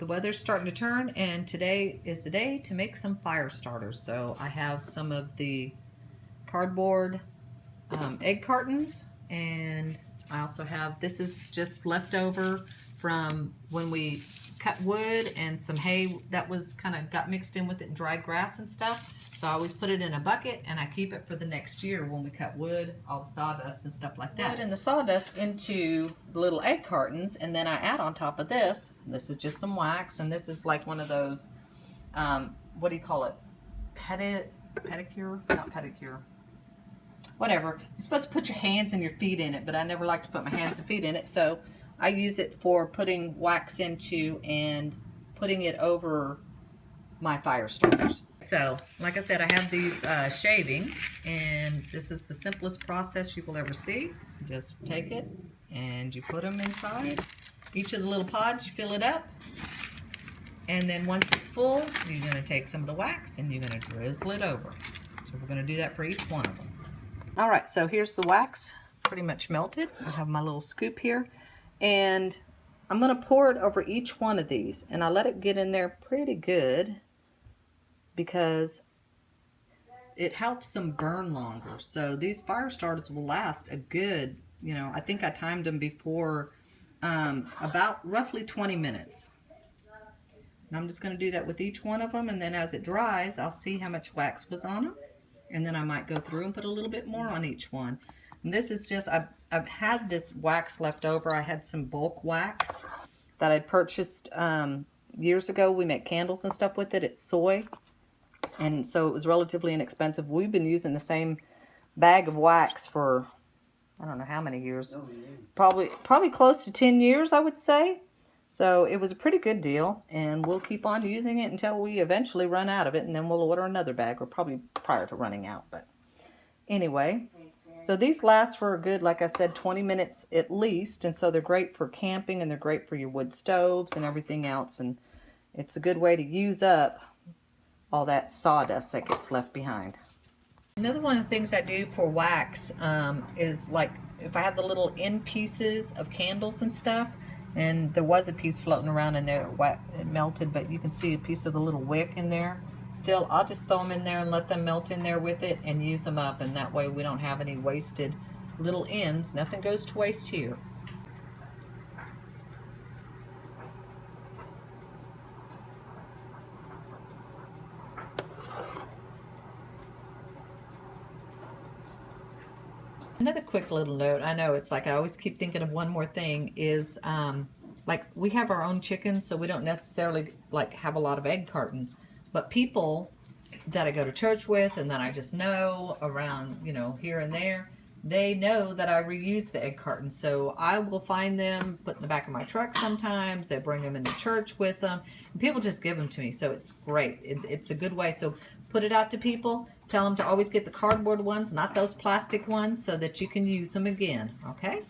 the weather's starting to turn, and today is the day to make some fire starters. So I have some of the cardboard egg cartons, and I also have, this is just leftover from when we cut wood and some hay that was kind of got mixed in with it and dried grass and stuff. So I always put it in a bucket and I keep it for the next year when we cut wood, all the sawdust and stuff like that. Wood and the sawdust into the little egg cartons, and then I add on top of this, this is just some wax, and this is like one of those, what do you call it? Pedicure? Not pedicure. Whatever. You're supposed to put your hands and your feet in it, but I never like to put my hands and feet in it, so I use it for putting wax into and putting it over my fire starters. So, like I said, I have these shavings, and this is the simplest process you will ever see. Just take it and you put them inside. Each of the little pods, you fill it up, and then once it's full, you're going to take some of the wax and you're going to drizzle it over. So we're going to do that for each one of them. Alright, so here's the wax pretty much melted. I have my little scoop here, and I'm going to pour it over each one of these, and I let it get in there pretty good because it helps them burn longer. So these fire starters will last a good, you know, I think I timed them before, about roughly 20 minutes. And I'm just going to do that with each one of them, and then as it dries, I'll see how much wax was on them. And then I might go through and put a little bit more on each one. And this is just, I've had this wax left over. I had some bulk wax that I purchased years ago. We make candles and stuff with it. It's soy. And so it was relatively inexpensive. We've been using the same bag of wax for, I don't know how many years. Probably close to 10 years, I would say. So it was a pretty good deal, and we'll keep on using it until we eventually run out of it, and then we'll order another bag, or probably prior to running out. But anyway, so these last for a good, like I said, 20 minutes at least, and so they're great for camping, and they're great for your wood stoves and everything else, and it's a good way to use up all that sawdust that gets left behind. Another one of the things I do for wax is, like, if I have the little end pieces of candles and stuff, and there was a piece floating around in there, it melted, but you can see a piece of the little wick in there still. I'll just throw them in there and let them melt in there with it and use them up, and that way we don't have any wasted little ends. Nothing goes to waste here. Another quick little note, I know it's like I always keep thinking of one more thing, is like we have our own chickens, so we don't necessarily like have a lot of egg cartons, but people that I go to church with and that I just know around, you know, here and there, they know that I reuse the egg cartons. So I will find them put in the back of my truck sometimes. They bring them into church with them, and people just give them to me, so it's great. It's a good way. So put it out to people. Tell them to always get the cardboard ones, not those plastic ones, so that you can use them again, okay?